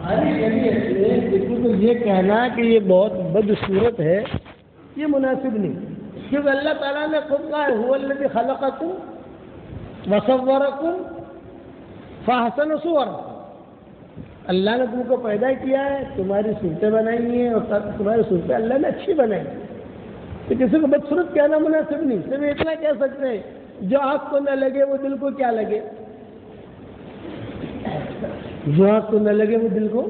ارے بالکل تو یہ کہنا کہ یہ بہت بدصورت ہے یہ مناسب نہیں، کیونکہ اللہ تعالیٰ نے خود کہا ہے هو الذی خلقکم وصورکم فاحسن صورکم، اللہ نے تم کو پیدا کیا ہے، تمہاری صورتیں بنائی ہیں اور تمہاری صورتیں اللہ نے اچھی بنائی ہیں، تو کسی کو بدصورت کہنا مناسب نہیں، صرف اتنا کہہ سکتے ہیں جو آنکھ کو نہ لگے وہ دل کو کیا لگے، جو آنکھ کو نہ لگے وہ دل کو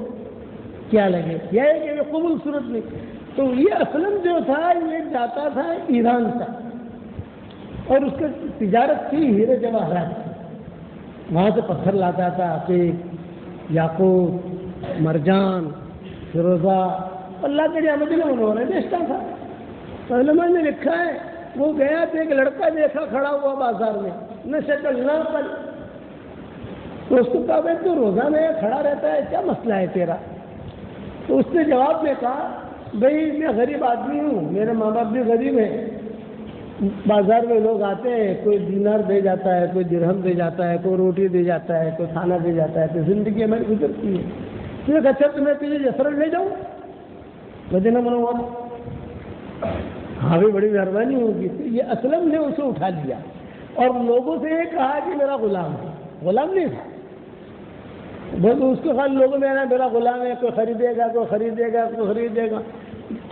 کیا لگے، یہ ہے کہ یہ قبول صورت نہیں۔ تو یہ اسلم جو تھا یہ جاتا تھا ایران تک اور اس کی تجارت تھی ہیرے جواہرات، وہاں سے پتھر لاتا تھا، عقیق، یاقوت، مرجان، فیروزہ، اللہ کے لیے مدینہ منورہ بیچتا تھا۔ تو علماء نے لکھا ہے وہ گیا تو ایک لڑکا دیکھا کھڑا ہوا بازار میں، نہ شکل نہ عقل، تو اس کو کہا بھائی تو روزانہ کھڑا رہتا ہے کیا مسئلہ ہے تیرا؟ تو اس نے جواب میں کہا بھائی میں غریب آدمی ہوں، میرے ماں باپ بھی غریب ہیں، بازار میں لوگ آتے ہیں، کوئی دینار دے جاتا ہے، کوئی درہم دے جاتا ہے، کوئی روٹی دے جاتا ہے، کوئی کھانا دے جاتا ہے، تو زندگی ہماری گزرتی ہے۔ تو ایک اچھا تمہیں تجھے یسرف لے جاؤں مدینہ منورہ؟ ہاں بھی بڑی مہربانی ہوگی۔ تو یہ اسلم نے اسے اٹھا لیا اور لوگوں سے یہ کہا کہ میرا غلام ہے، غلام نہیں تھا بس اس کو خالی لوگوں میں آنا میرا غلام ہے، کوئی خریدے گا کوئی خریدے گا کوئی خریدے گا،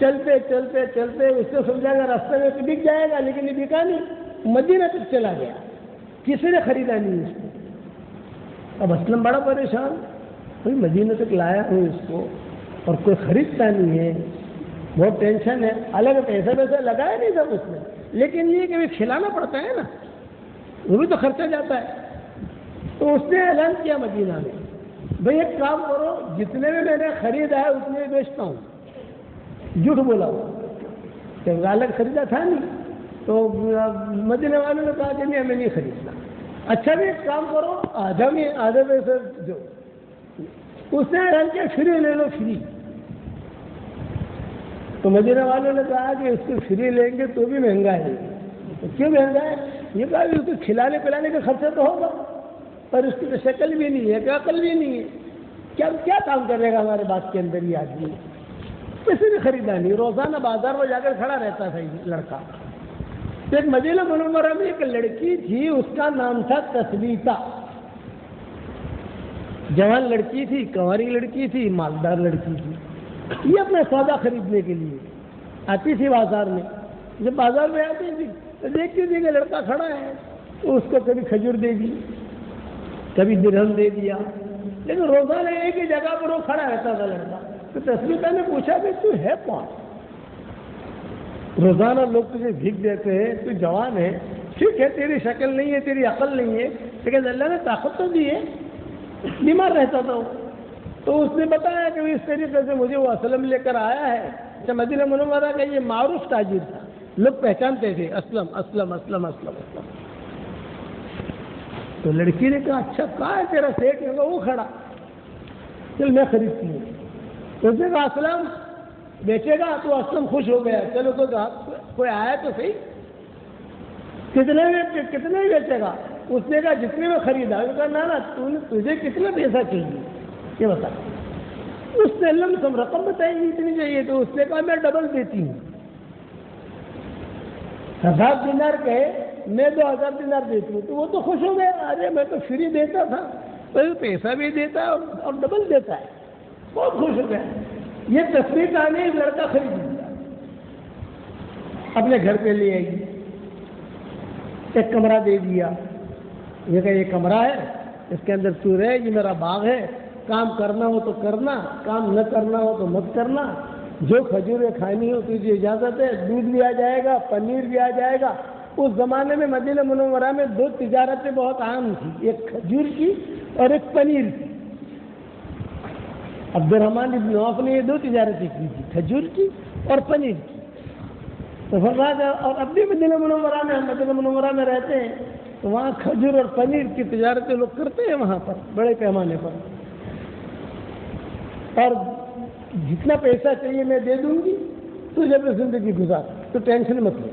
چلتے چلتے چلتے اس کو سمجھا گا راستے میں تو بک جائے گا، لیکن یہ بکا نہیں، مدینہ تک چلا گیا، کسی نے خریدا نہیں اس کو۔ اب اسلم بڑا پریشان، بھائی مدینہ تک لایا ہوں اس کو اور کوئی خریدتا نہیں ہے، بہت ٹینشن ہے، الگ پیسہ ویسا لگایا نہیں تھا اس نے، لیکن یہ کہ کھلانا پڑتا ہے نا، وہ بھی تو خرچہ جاتا ہے۔ تو اس نے اعلان کیا مدینہ میں بھائی ایک کام کرو، جتنے میں نے خریدا ہے اتنے میں بیچتا ہوں، جھوٹ بولا کہ الگ خریدا تھا نہیں، تو مدینے والوں نے کہا کہ نہیں ہمیں نہیں خریدنا۔ اچھا بھی ایک کام کرو آدھے پیسے جو اس نے اعلان کیا فری لے لو فری، تو مدینے والوں نے کہا کہ اس کو فری لیں گے تو بھی مہنگا ہے، کیوں مہنگا ہے؟ یہ کہا اس کو کھلانے پلانے کا خرچہ تو ہوگا پر اس کی تو شکل بھی نہیں ہے کہ عقل بھی نہیں ہے، کیا کام کرے گا ہمارے بات کے اندر یہ آدمی؟ کسی نے خریدا نہیں، روزانہ بازار میں جا کر کھڑا رہتا تھا یہ لڑکا۔ تو ایک مدینہ منورہ میں ایک لڑکی تھی، اس کا نام تھا تثبیتہ، جوان لڑکی تھی، کنواری لڑکی تھی، مالدار لڑکی تھی، یہ اپنا سودا خریدنے کے لیے آتی تھی بازار میں۔ جب بازار میں آتی تھی تو دیکھتی تھی کہ لڑکا کھڑا ہے، تو اس کو کبھی کھجور دے دی، کبھی درہم دے دیا، لیکن روزانہ ایک ہی جگہ پر وہ کھڑا رہتا تھا لڑکا۔ تو تثبیتہ نے پوچھا کہ تو ہے کون؟ روزانہ لوگ تجھے بھیک دیتے ہیں، تو جوان ہے، ٹھیک ہے تیری شکل نہیں ہے، تیری عقل نہیں ہے، لیکن اللہ نے طاقت تو دی ہے، بیمار رہتا تھا وہ۔ تو اس نے بتایا کہ اس طریقے سے مجھے وہ اسلم لے کر آیا ہے۔ اچھا مدینہ منورہ کا یہ معروف تاجر تھا، لوگ پہچانتے تھے اسلم اسلم اسلم اسلم اسلم۔ تو لڑکی نے کہا اچھا کہاں ہے تیرا سیٹ؟ نے کہا وہ کھڑا، چل میں خریدتی ہوں۔ تو اس نے کہا اسلم بیچے گا؟ تو اسلم خوش ہو گیا، چلو تو کوئی آیا تو صحیح، کتنے بیچے گا؟ اس نے کہا جتنے میں خریدا۔ اس نے کہا نا تجھے کتنا پیسہ چاہیے یہ بتا۔ اس نے لمسم رقم بتائی اتنی چاہیے، تو اس نے کہا میں ڈبل دیتی ہوں، 1000 دینار کہے میں 2000 دینار دیتی ہوں۔ تو وہ تو خوش ہو گیا، ارے میں تو فری دیتا تھا، پیسہ بھی دیتا ہے اور ڈبل دیتا ہے، بہت خوش ہو گیا۔ یہ تصویر آنے ایک لڑکا خرید لیا، اپنے گھر پہ لے آئی، ایک کمرہ دے دیا، یہ کہ یہ کمرہ ہے، اس کے اندر تو رہے، یہ میرا باغ ہے، کام کرنا ہو تو کرنا، کام نہ کرنا ہو تو مت کرنا، جو کھجوریں کھانی ہو تجھے اجازت ہے، دودھ بھی آ جائے گا، پنیر بھی آ جائے گا۔ اس زمانے میں مدینہ منورہ میں 2 تجارتیں بہت عام تھی، ایک کھجور کی اور ایک پنیر کی۔ عبد الرحمن ابن عوف نے یہ 2 تجارتیں کی تھی، کھجور کی اور پنیر کی۔ تو فرمایا اور اب بھی مدینہ منورہ میں، ہم مدینہ منورہ میں رہتے ہیں تو وہاں کھجور اور پنیر کی تجارتیں لوگ کرتے ہیں وہاں پر بڑے پیمانے پر، اور جتنا پیسہ چاہیے میں دے دوں گی تو جب زندگی گزار، تو ٹینشن مت لو۔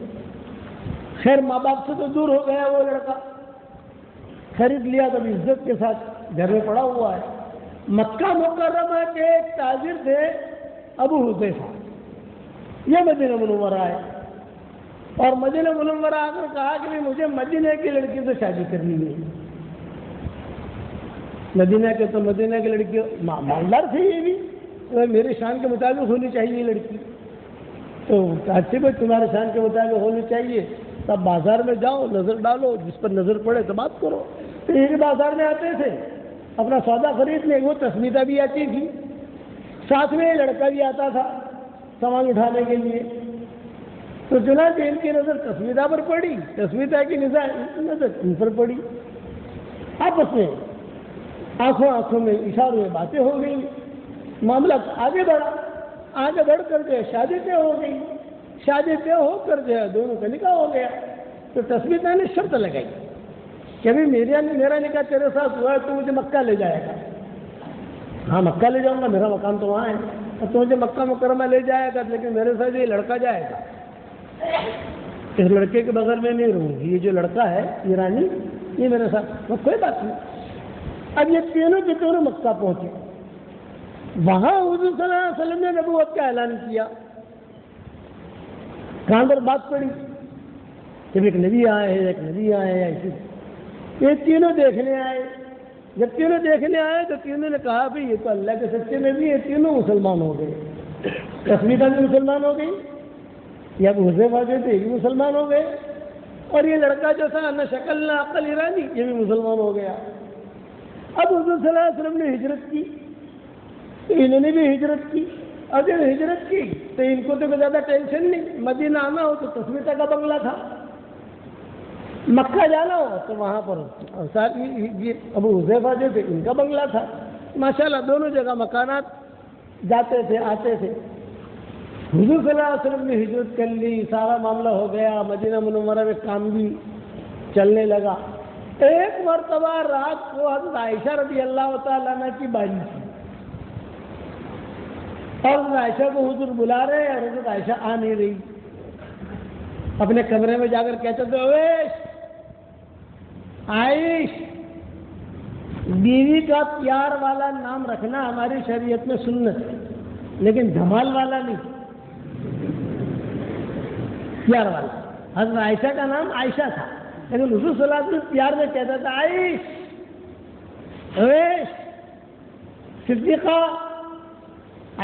خیر ماں باپ سے تو دور ہو گیا وہ لڑکا، خرید لیا تو عزت کے ساتھ گھر میں پڑا ہوا ہے۔ مکہ مکرمہ کے ایک تاجر تھے ابو حذیفہ، یہ مدینہ منورہ ہے، اور مدینہ منورہ آ کر کہا کہ نہیں مجھے مدینہ کی لڑکی سے شادی کرنی ہے۔ مدینہ کے تو مدینہ کی لڑکی مالدار تھے، یہ بھی میرے شان کے مطابق ہونی چاہیے لڑکی، تو اچھی بات تمہارے شان کے مطابق ہونی چاہیے، تب بازار میں جاؤ، نظر ڈالو، جس پر نظر پڑے تو بات کرو۔ تو یہ بھی بازار میں آتے تھے اپنا سودا خریدنے، وہ تسمیدہ بھی آتی تھی، ساتھ میں لڑکا بھی آتا تھا سامان اٹھانے کے لیے۔ تو چنانچہ ان کی نظر تسمیدہ پر پڑی، تسمیدہ کی نظر ان پر پڑی، آپس میں آنکھوں میں اشاروں میں باتیں ہو گئی، معاملہ آگے بڑھا، آگے بڑھ کر جو ہے شادی طے ہو گئی، شادی طے ہو کر جو ہے دونوں کا نکاح ہو گیا۔ تو تسمیدہ نے شرط لگائی کہ ابھی میرا نکاح تیرے ساتھ ہوا ہے تو مجھے مکہ لے جائے گا۔ ہاں مکہ لے جاؤں گا، میرا مکان تو وہاں ہے، تو مجھے مکہ مکرمہ لے جائے گا، لیکن میرے ساتھ یہ لڑکا جائے گا، اس لڑکے کے بغیر میں نہیں رہوں گی، یہ جو لڑکا ہے ایرانی یہ میرے ساتھ، کوئی بات نہیں۔ اب یہ تینوں کے تینوں مکہ پہنچے، وہاں حضور صلی اللہ علیہ وسلم نے نبوت کا اعلان کیا، کان پر بات پڑی جب ایک نبی آئے ہیں، ایک نبی آئے ہیں، یہ تینوں دیکھنے آئے۔ جب تینوں دیکھنے آئے تو تینوں نے کہا بھی یہ تو اللہ کے سچے نبی ہے، تینوں مسلمان ہو گئے، تسمیدہ بھی مسلمان ہو گئی، یا ابو حذیفہ جو تھے یہ بھی مسلمان ہو گئے، اور یہ لڑکا جو تھا نہ شکل نہ عقل ایرانی یہ بھی مسلمان ہو گیا۔ اب حضور صلی اللہ علیہ وسلم نے ہجرت کی تو انہوں نے بھی ہجرت کی، اور جب ہجرت کی تو ان کو تو زیادہ ٹینشن نہیں، مدینہ آنا ہو تو تسمیدہ کا بنگلہ تھا، مکہ جانا ہو تو وہاں پر ساتھ یہ ابو حذیفہ جو تھے ان کا بنگلہ تھا، ماشاءاللہ دونوں جگہ مکانات جاتے تھے آتے تھے۔ حضور صلی اللہ علیہ وسلم نے ہجرت کر لی، سارا معاملہ ہو گیا، مدینہ منورہ میں کام بھی چلنے لگا۔ ایک مرتبہ رات کو حضرت عائشہ رضی اللہ تعالیٰ عنہ کی باری تھی، اور حضرت عائشہ کو حضور بلا رہے اور حضرت عائشہ آ نہیں رہی، اپنے کمرے میں جا کر کہتے تھے اویش عائش، بیوی کا پیار والا نام رکھنا ہماری شریعت میں سنت ہے، لیکن دھمال والا نہیں، پیار والا۔ حضرت عائشہ کا نام عائشہ تھا، لیکن حضور صلی اللہ علیہ وسلم پیار میں کہتا تھا عائش، اویش، صدیقہ،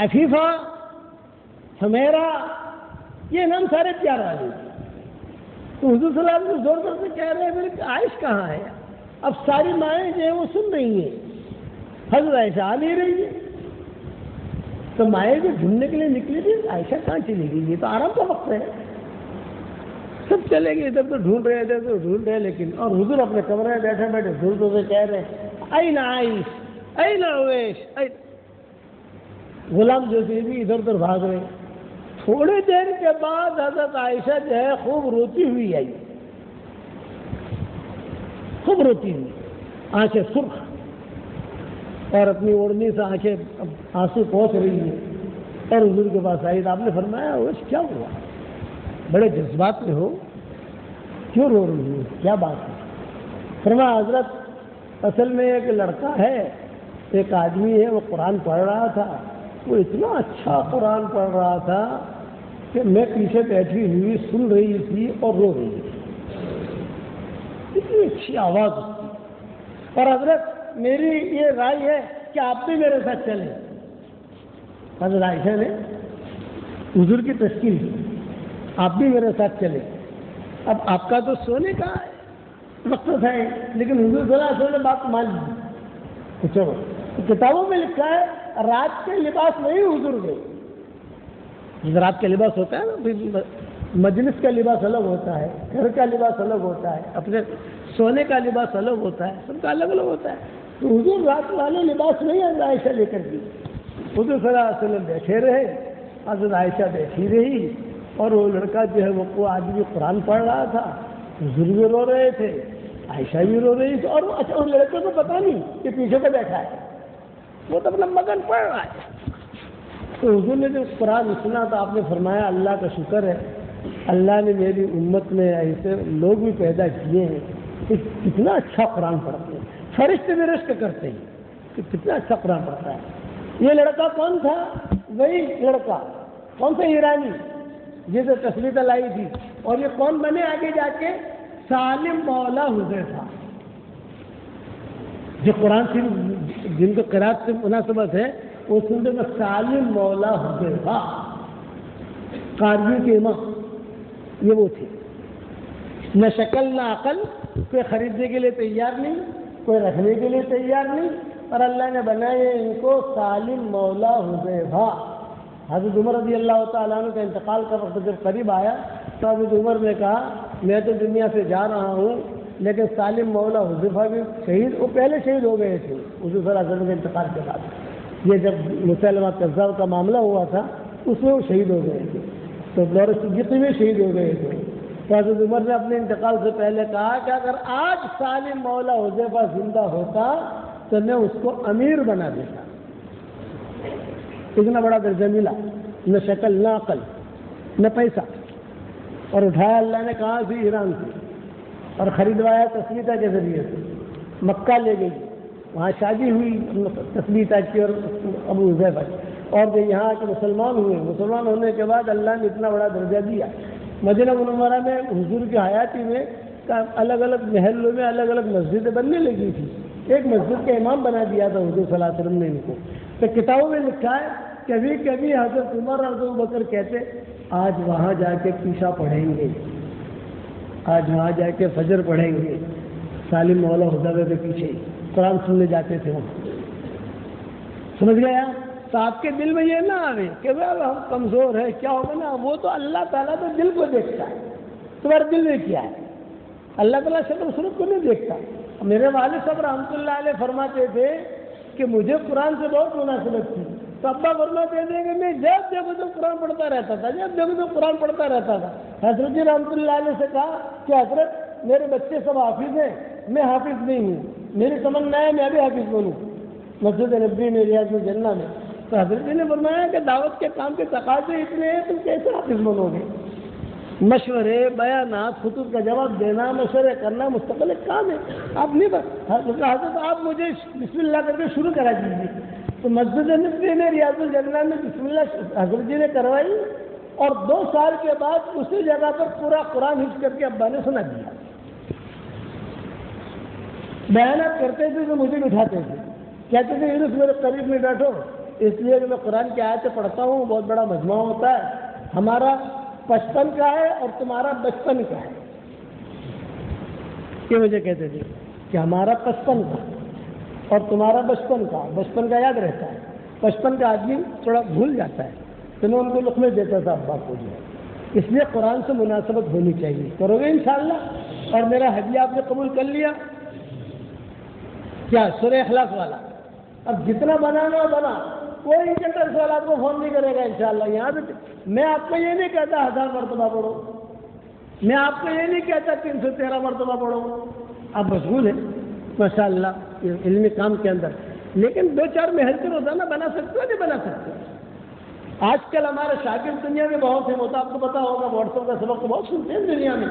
عفیفہ، حمیرہ، یہ نام سارے پیار والے تھے۔ تو حضور صلی اللہ علیہ وسلم زور زور سے کہہ رہے ہیں کہ عائش کہاں ہے؟ اب ساری مائیں جو ہیں وہ سن رہی ہیں، حضرت عائشہ آ نہیں رہی ہے، تو مائیں جو ڈھونڈنے کے لیے نکلی تھی عائشہ کہاں چلی گئی؟ یہ تو آرام کا وقت ہے، سب چلے گئے، ادھر تو ڈھونڈ رہے ادھر تو ڈھونڈ رہے، لیکن اور حضور اپنے کمرے میں بیٹھے بیٹھے زور زور سے کہہ رہے ہیں این عائش، این اویش، غلام جو تھے بھی ادھر ادھر بھاگ رہے۔ تھوڑی دیر کے بعد حضرت عائشہ جو ہے خوب روتی ہوئی آئی، خوب روتی ہوئی، آنکھیں سرخ اور اپنی اوڑھنی سے آنکھیں آنسو پہنچ رہی ہیں، اور حضور کے پاس آئی تو آپ نے فرمایا کیا ہوا؟ بڑے جذبات میں ہو، کیوں رو رہی ہو، کیا بات ہے؟ فرمایا حضرت اصل میں ایک لڑکا ہے، ایک آدمی ہے، وہ قرآن پڑھ رہا تھا، وہ اتنا اچھا قرآن پڑھ رہا تھا کہ میں پیچھے بیٹھی ہوئی سن رہی تھی اور رو رہی تھی، اتنی اچھی آواز اس کی۔ اور حضرت میری یہ رائے ہے کہ آپ بھی میرے ساتھ چلیں۔ حضرت عائشہ نے حضور کی تشکیل کی، آپ بھی میرے ساتھ چلیں۔ اب آپ کا تو سونے کا وقت ہے، لیکن حضور صلی اللہ علیہ وسلم نے بات مان لی۔ چلو کتابوں میں لکھا ہے رات کے لباس نہیں حضور گئے، رات کا لباس ہوتا ہے نا، مجلس کا لباس الگ ہوتا ہے، گھر کا لباس الگ ہوتا ہے، اپنے سونے کا لباس الگ ہوتا ہے، سب کا الگ الگ ہوتا ہے۔ تو حضور رات والے لباس نہیں حضرت عائشہ لے کر گئی، حضور صلی اللہ علیہ وسلم بیٹھے رہے، حضرت عائشہ بیٹھی رہی، اور وہ لڑکا جو ہے وہ آدمی قرآن پڑھ رہا تھا، حضور بھی رو رہے تھے، عائشہ بھی رو رہی تھی، اور وہ لڑکے کو پتا نہیں کہ پیچھے پہ بیٹھا ہے، وہ تو اپنا مگن پڑھ رہا ہے۔ تو حضور نے جب قرآن سنا تو آپ نے فرمایا اللہ کا شکر ہے، اللہ نے میری امت میں ایسے لوگ بھی پیدا کیے ہیں کہ کتنا اچھا قرآن پڑھتے ہیں، فرشتے بھی رشک کرتے ہیں، کہ کتنا اچھا قرآن پڑھتا ہے. یہ لڑکا کون تھا؟ وہی لڑکا کون سا ایرانی جسے تسلیت لائی تھی. اور یہ کون بنے آگے جا کے؟ سالم مولا حذیفہ. جو قرآن شریف جن کو قرات سے مناسبت ہے وہ سنتے ہیں سالم مولا حذیفہ قاریوں کے امام. یہ وہ تھے، نہ شکل نہ عقل، کوئی خریدنے کے لیے تیار نہیں، کوئی رکھنے کے لیے تیار نہیں، اور اللہ نے بنائے ان کو سالم مولا حذیفہ. حضرت عمر رضی اللہ تعالیٰ عنہ کا انتقال کا وقت جب قریب آیا تو حضرت عمر نے کہا میں تو دنیا سے جا رہا ہوں لیکن سالم مولا حذیفہ بھی شہید، وہ پہلے شہید ہو گئے تھے حضور صلی اللہ علیہ وسلم کے انتقال کے بعد. یہ جب مسلمہ کذاب کا معاملہ ہوا تھا اس میں وہ شہید ہو گئے تھے، تو دور صدیقی میں شہید ہو گئے تھے. تو حضرت عمر نے اپنے انتقال سے پہلے کہا کہ اگر آج سالم مولا حذیفہ زندہ ہوتا تو میں اس کو امیر بنا دیتا. اتنا بڑا درجہ ملا، نہ شکل نہ عقل نہ پیسہ، اور اٹھایا اللہ نے کہاں سے؟ ایران سے، اور خریدوایا تسلیتا کے ذریعے سے. مکہ لے گئی، وہاں شادی ہوئی تسلیتا کی اور ابو حذیفہ کی، اور جو یہاں کے مسلمان ہوئے، مسلمان ہونے کے بعد اللہ نے اتنا بڑا درجہ دیا. مدینہ منورہ میں حضور کی حیاتی میں الگ الگ محلوں میں الگ الگ مسجدیں بننے لگی تھی. ایک مسجد کا امام بنا دیا تھا حضور صلی اللہ علیہ وسلم نے ان کو. تو کتابوں میں لکھا ہے کبھی کبھی حضرت عمر اور ابو بکر کہتے آج وہاں جا کے پیشہ پڑھیں گے، آج وہاں جا کے فجر پڑھیں گے. سالم مولا حذیفہ کے پیچھے قرآن سننے جاتے تھے وہاں. سمجھ گیا؟ تو آپ کے دل میں یہ نہ آئے کہ ہم کمزور ہیں کیا ہوگا نا. وہ تو اللہ تعالیٰ تو دل کو دیکھتا ہے، تمہارے دل میں کیا ہے. اللہ تعالیٰ شکل صورت کو نہیں دیکھتا. میرے والد صاحب رحمۃ اللہ علیہ فرماتے تھے کہ مجھے قرآن سے بہت مناسبت تھی. تو ابا فرماتے تھے کہ میں جب دیکھو تو قرآن پڑھتا رہتا تھا، جب دیکھو تو قرآن پڑھتا رہتا تھا. حضرت جی رحمۃ اللہ علیہ سے کہا کہ حضرت میرے بچے سب حافظ ہیں، میں حافظ نہیں ہوں، میری تمنا ہے میں بھی حافظ بنوں مسجد نبوی میں ریاض الجنہ میں. تو حضرت جی نے فرمایا کہ دعوت کے کام کے تقاضے اتنے ہیں تم کیسے حافظ بنو گے؟ مشورے، بیانات، خطوط کا جواب دینا، مشورے کرنا مستقل ایک کام ہے. آپ نہیں حضرت آپ مجھے بسم اللہ کر کے شروع کرا دیجیے. تو مسجد نبوی میں ریاض الجنہ میں بسم اللہ حضرت جی نے کروائی، اور 2 سال کے بعد اسی جگہ پر پورا قرآن حفظ کر کے ابا نے سنا دیا. بیانات کرتے تھے تو مجھے بٹھاتے تھے، کہتے تھے یونس میرے قریب میں بیٹھو، اس لیے کہ میں قرآن کی آیتیں پڑھتا ہوں. بہت بڑا مجموعہ ہوتا ہے، ہمارا 55 کا ہے اور تمہارا 55 کا ہے. یہ مجھے کہتے تھے کہ ہمارا 55 کا اور تمہارا 55 کا. 55 کا یاد رہتا ہے، 55 کا آدمی تھوڑا بھول جاتا ہے. تو میں ان کو لقمے دیتا تھا ابا کو جو ہے. اس لیے قرآن سے مناسبت ہونی چاہیے. کرو گے انشاءاللہ. اور میرا ہدیہ آپ نے قبول کر لیا کیا؟ سورہ اخلاص والا. اب جتنا بنانا بنا، کوئی انٹر سوال آپ کو فون نہیں کرے گا انشاءاللہ. یہاں پہ میں آپ کو یہ نہیں کہتا 1000 مرتبہ پڑھو، میں آپ کو یہ نہیں کہتا 313 مرتبہ پڑھو. آپ مشغول ہیں ماشاءاللہ علمی کام کے اندر، لیکن 2-4 محل سے روزانہ بنا سکتے ہو نہیں بنا سکتے. آج کل ہمارے شاگرد دنیا میں بہت ہیں، ہوتا آپ کو پتا ہوگا، واٹس ایپ کا سبق تو بہت سنتے ہیں دنیا میں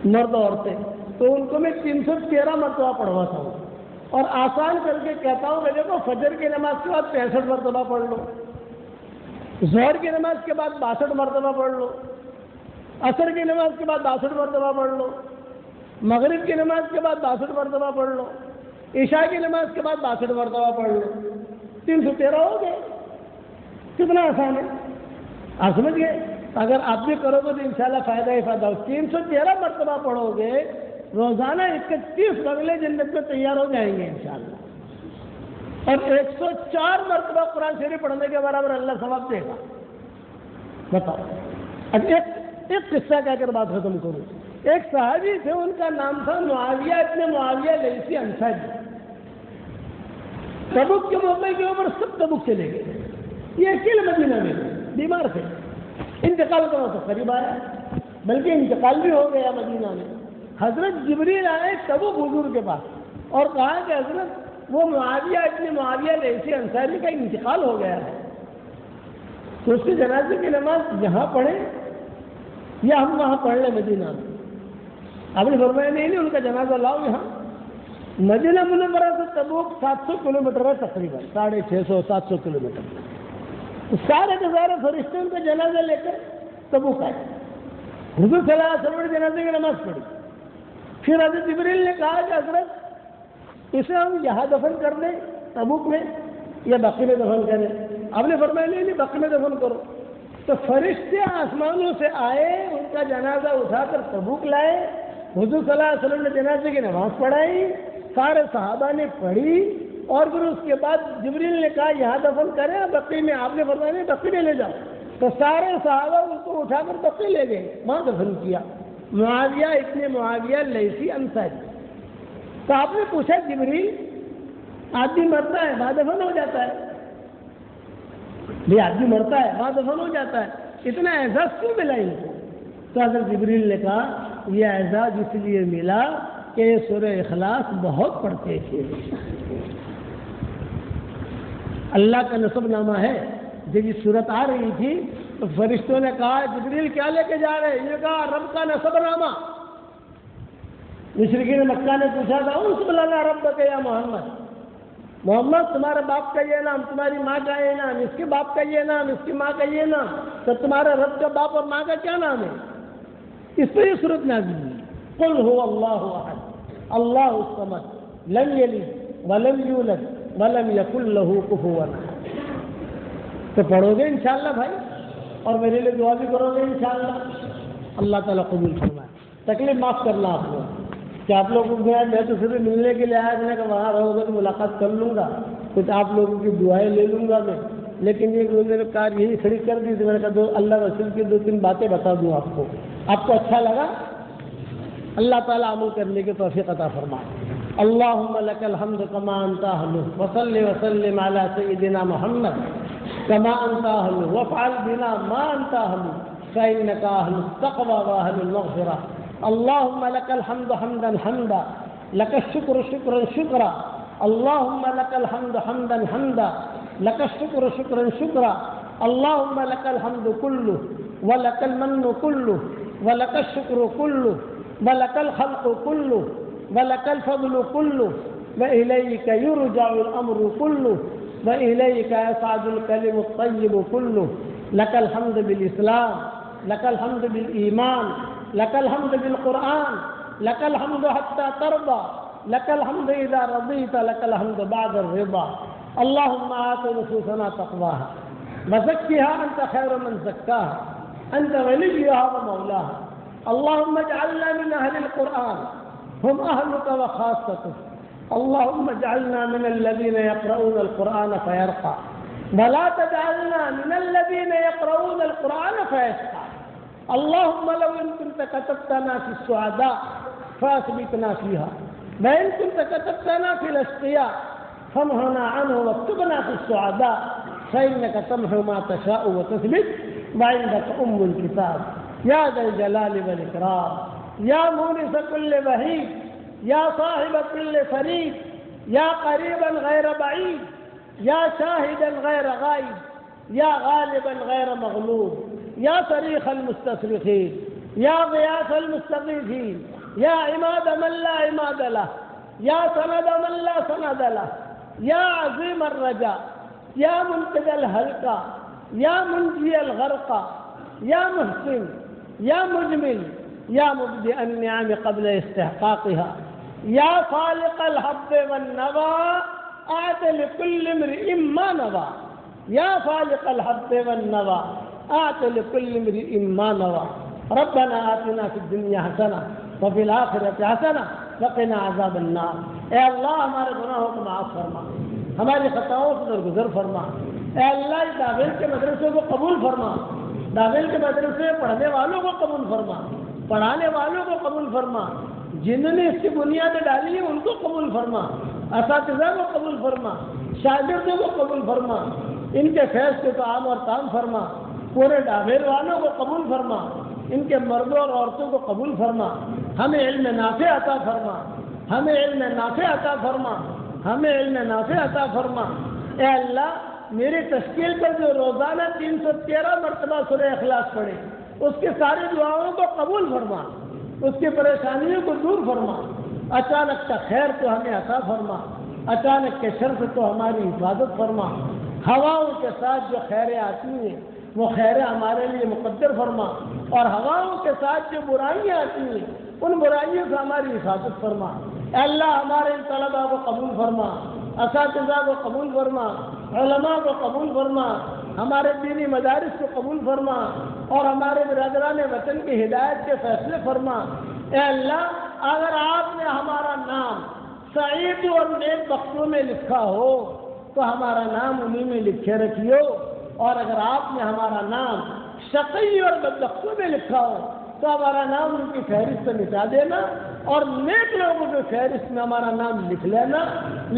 مرد عورتیں. تو ان کو میں 313 مرتبہ پڑھواتا ہوں، اور آسان کر کے کہتا ہوں کہ دیکھو فجر کی نماز کے بعد 65 مرتبہ پڑھ لو، ظہر کی نماز کے بعد 62 مرتبہ پڑھ لو، عصر کی نماز کے بعد 62 مرتبہ پڑھ لو، مغرب کی نماز کے بعد 62 مرتبہ پڑھ لو، عشاء کی نماز کے بعد 62 مرتبہ پڑھ لو. 313 ہو گئے. کتنا آسان ہے، آپ سمجھ گئے. اگر آپ بھی کرو گے تو انشاءاللہ فائدہ ہی فائدہ ہو. 313 مرتبہ پڑھو گے روزانہ، 31 بنگلے جنت میں تیار ہو جائیں گے انشاءاللہ. اور 104 مرتبہ قرآن شریف پڑھنے کے برابر اللہ ثواب دے گا. بتاؤ. اب ایک قصہ کہہ کر بات ختم کروں. ایک صحابی تھے، ان کا نام تھا معاویہ ابن معاویہ لیثی انصاری. تبوک کے موقع کے اوپر سب تبوک چلے گئے. یہ اکیلے مدینہ میں بیمار تھے، انتقال کا وقت قریب آیا، بلکہ انتقال بھی ہو گیا مدینہ میں. حضرت جبریل آئے تبوک حضور کے پاس اور کہا کہ حضرت وہ معاویہ ابن معاویہ لیثی انصاری کا انتقال ہو گیا ہے، تو اس کے جنازے کی نماز یہاں پڑھیں یا ہم وہاں پڑھ لیں مدینہ میں. آپ نے فرمایا نہیں ان کا جنازہ لاؤ یہاں. مدینہ منورہ سے تبوک 700 کلومیٹر ہے تقریباً، 650 700 کلومیٹر۔ سارے کے سارے فرشتے ان کا جنازہ لے کر تبوک آئے، حضور صلی اللہ علیہ وسلم نے جنازے کی نماز پڑھی۔ پھر حضرت جبریل نے کہا کہ حضرت اسے ہم یہاں دفن کر دیں تبوک میں یا بقی میں دفن کریں؟ آپ نے فرمایا نہیں بقی میں دفن کرو۔ تو فرشتے آسمانوں سے آئے، ان کا جنازہ اٹھا کر تبوک لائے، حضور صلی اللہ علیہ وسلم نے جنازے کی نماز پڑھائی، سارے صحابہ نے پڑھی، اور پھر اس کے بعد جبریل نے کہا یہاں دفن کریں بقی میں، آپ نے فرمایا نہیں بقی میں لے جاؤ۔ تو سارے صحابہ ان کو اٹھا کر بقی لے گئے، وہاں دفن کیا۔ معاویہ ابن معاویہ لیثی انصاری۔ تو آپ نے پوچھا جبریل آدمی مرتا ہے وہاں دفن ہو جاتا ہے، آدمی مرتا ہے وہاں دفن ہو جاتا ہے، اتنا اعزاز کیوں ملا ان کو؟ تو حضرت جبریل نے کہا یہ اعزاز اس لیے ملا کہ یہ سورہ اخلاص بہت پڑھتے تھے۔ اللہ کا نسب نامہ ہے۔ جب یہ صورت آ رہی تھی تو فرشتوں نے کہا جبریل کیا لے کے جا رہے ہیں؟ یہ کہا رب کا نسب نامہ۔ مشرکین مکہ نے پوچھا تھا اس لنا ربک یا محمد، محمد تمہارے باپ کا یہ نام، تمہاری ماں کا یہ نام، اس کے باپ کا یہ نام، اس کی ماں کا یہ نام، تو تمہارے رب کا باپ اور ماں کا کیا نام ہے؟ اس پہ یہ صورت نازل ہوئی، قل هو اللہ احد اللہ الصمد لم یلد ولم یولد ولم یکن له کفوا احد۔ تو پڑھو گے انشاءاللہ بھائی، اور میرے لیے دعا بھی کرو گے انشاءاللہ، اللہ تعالیٰ قبول فرمائے۔ تکلیف معاف کرنا آپ کو کہ آپ لوگوں کو میں تو صرف ملنے کے لیے آیا تھا کہ وہاں رہو گے تو ملاقات کر لوں گا، کچھ آپ لوگوں کی دعائیں لے لوں گا میں، لیکن یہ انہوں نے کار یہی کھڑی کر دی تھی، میں نے کہا اللہ رسول کی 2-3 باتیں بتا دوں آپ کو اچھا لگا؟ اللہ تعالیٰ عمل کرنے کی توفیق عطا فرمائے۔ اللہم لک الحمد کما انت اہلہ وصلی وسلم علی سیدنا محمد کما انت اہلہ وافعل بنا ما انت اہلہ فإنک اہل التقوی واہل المغفرہ۔ اللہم لک الحمد حمدا حمدا لک الشکر شکرا شکرا، اللہم لک الحمد حمدا حمدا لک الشکر شکرا شکرا، اللہم لک الحمد کلہ ولک المن کلہ ولک الشکر کلہ ولک الخلق کلہ ولک الفضل کلہ وإلیک یرجع الامر کلہ وإلیک یصعد الکلم الطیب کلہ، لک الحمد بالاسلام، لک الحمد بالایمان، لک الحمد بالقرآن، لک الحمد حتی ترضى، لک الحمد اذا رضیت، لک الحمد بعد الرضا۔ اللہم آت نفوسنا تقواها وزکها انت خیر من زکاها انت ولیها ومولاها۔ اللہم اجعلنا من اہل القرآن هم اہلك وخاصتك، اللہم اجعلنا من الذین یقرؤون القرآن فیرقى ولا تجعلنا من الذین یقرؤون القرآن فیشقى۔ اللہم لو ان كنت كتبتنا في السعداء فاثبتنا فيها وإن كنت كتبتنا في الأشقياء فامحنا عنه واكتبنا في السعداء فإنك تمحو ما تشاء وتثبت وعندك أم الكتاب يا ذا الجلال والإكرام يا مونس كل وحيد يا صاحب كل فريد يا قريبا غير بعيد يا شاهدا غير غائب يا غالبا غير مغلوب يا صريخ المستصرخين يا غياث المستغيثين يا عماد من لا عماد له يا سند من لا سند له يا عظيم الرجاء يا منقذ الهلكى يا منجي الغرقى يا محسن يا مجمل يا مبدئ النعم قبل استحقاقها يا خالق الحب والنوى أعط لكل امرئ ما نوى يا خالق الحب والنوى أعط لكل امرئ ما نوى ربنا آتنا في الدنيا حسنة وفي الآخرة حسنة وقنا عذاب النار۔ اے اللہ ہمارے گناہوں کو معاف فرما، ہماری خطاؤں سے درگزر فرما۔ اے اللہ اس داخل کے مدرسے کو قبول فرما، داخل کے مدرسے پڑھنے والوں کو قبول فرما، پڑھانے والوں کو قبول فرما، جنہوں نے اس کی بنیادیں ڈالی ہیں ان کو قبول فرما، اساتذہ کو قبول فرما، شاگردوں کو قبول فرما، ان کے فیض کو عام اور تام فرما، پورے ڈاویل والوں کو قبول فرما، ان کے مردوں اور عورتوں کو قبول فرما، ہمیں علم نافع عطا فرما، ہمیں علم نافع عطا فرما، ہمیں علم نافع عطا فرما۔ اے اللہ میری تشکیل پر جو روزانہ 313 مرتبہ سورہ اخلاص پڑھے اس کی ساری دعاؤں کو قبول فرما، اس کی پریشانیوں کو دور فرما، اچانک کا خیر تو ہمیں عطا فرما، اچانک کے شر سے تو ہماری حفاظت فرما، ہواؤں کے ساتھ جو خیریں آتی ہیں وہ خیریں ہمارے لیے مقدر فرما، اور ہواؤں کے ساتھ جو برائیاں آتی ہیں ان برائیوں سے ہماری حفاظت فرما۔ اے اللہ ہمارے ان طلباء کو قبول فرما، اساتذہ کو قبول فرما، علماء کو قبول فرما، ہمارے دینی مدارس کو قبول فرما، اور ہمارے برادران وطن کی ہدایت کے فیصلے فرما۔ اے اللہ اگر آپ نے ہمارا نام سعید اور نیک بختوں میں لکھا ہو تو ہمارا نام انہی میں لکھے رکھیو، اور اگر آپ نے ہمارا نام شقی اور بدبختوں میں لکھا ہو تو ہمارا نام ان کی فہرست سے مٹا دینا، اور نیک لوگوں کی فہرست میں ہمارا نام لکھ لینا۔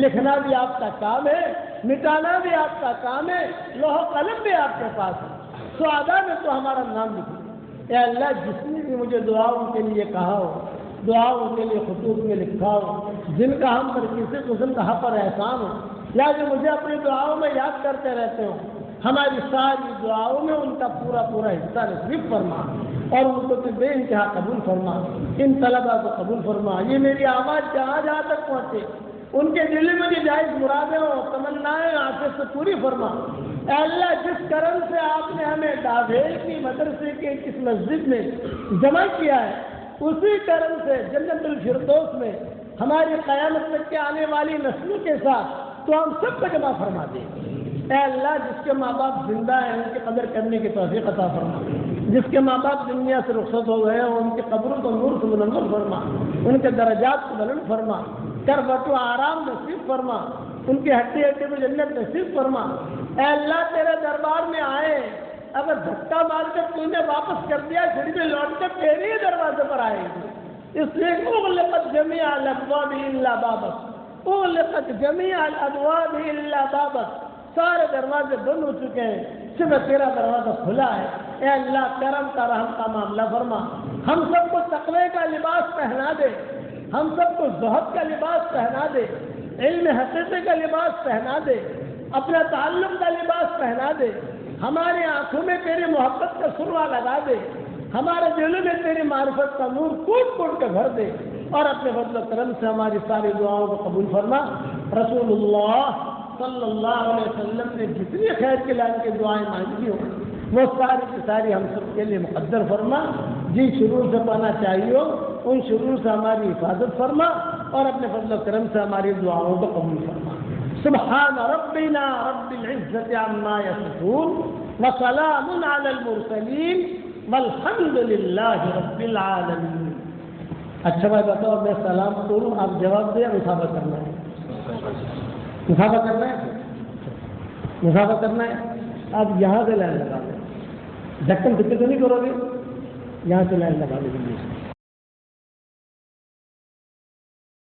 لکھنا بھی آپ کا کام ہے، مٹانا بھی آپ کا کام ہے، لوح قلم بھی آپ کے پاس ہے، سعادہ میں تو ہمارا نام لکھ۔ اے اللہ جس نے بھی مجھے دعاؤں کے لیے کہا ہو، دعاؤں کے لیے خطوط میں لکھا ہو، جن کا ہم پر کسی قسم کا حق پر احسان ہو، یا جو مجھے اپنی دعاؤں میں یاد کرتے رہتے ہوں، ہماری ساری دعاؤں میں ان کا پورا پورا حصہ نصیب فرما، اور ان کو بے انتہا قبول فرما۔ ان طلباء کو قبول فرما، یہ میری آواز جہاں جہاں تک پہنچے ان کے دل میں جو جائز مرادیں ہوں، تمنائیں آفت سے پوری فرما۔ اے اللہ جس کرم سے آپ نے ہمیں ڈاویل کی مدرسے کے اس مسجد میں جمع کیا ہے، اسی کرم سے جنت الفردوس میں ہماری قیامت تک کے آنے والی نسلوں کے ساتھ تو ہم سب کو جمع فرما دے۔ اے اللہ جس کے ماں باپ زندہ ہیں ان کی قدر کرنے کی توفیق عطا فرما، جس کے ماں باپ دنیا سے رخصت ہو گئے ہیں ان کی قبروں کو نور سے منور فرما، ان کے درجات کو بلند فرما، کربت و آرام نصیب فرما، ان کی ہڈی ہڈی کو جنت نصیب فرما۔ اے اللہ تیرے دربار میں آئے، اگر دھکا مار کر تو نے واپس کر دیا پھر بھی لوٹ کر تیرے ہی دروازے پر آئے گی، اس لیے اغلقت جمیع الابواب الا بابک، اغلقت جمیع الابواب الا بابک، سارے دروازے بند ہو چکے ہیں، صرف تیرا دروازہ کھلا ہے۔ اے اللہ کرم کا رحم کا معاملہ فرما، ہم سب کو تقوی کا لباس پہنا دے، ہم سب کو زہد کا لباس پہنا دے، علم حقیقت کا لباس پہنا دے، اپنا تعلق کا لباس پہنا دے، ہماری آنکھوں میں تیری محبت کا سرما لگا دے، ہمارے دلوں میں تیری معرفت کا نور کوٹ کوٹ کے بھر دے، اور اپنے فضل و کرم سے ہماری ساری دعاؤں کو قبول فرما۔ رسول اللہ صلی اللہ علیہ وسلم نے جتنی خیر کے لائن کی دعائیں مانگی ہوں وہ ساری کی ساری ہم سب کے لیے مقدر فرما، جن شرور سے پانا چاہیے ان شرور سے ہماری حفاظت فرما، اور اپنے فضل و کرم سے ہماری دعاؤں کو قبول فرما۔ سبحان ربنا رب العزة عما يصفون وسلام على المرسلين والحمد لله رب العالمين۔ اچھا بھائی بتاؤ، میں سلام کروں آپ جواب دیں، مسافہ کرنا ہے؟ مسافہ کرنا ہے، مسافہ کرنا ہے۔ آپ یہاں سے لائن لگا دیں، ڈھکن فکر تو نہیں کرو گے، یہاں سے لائن لگا دیں۔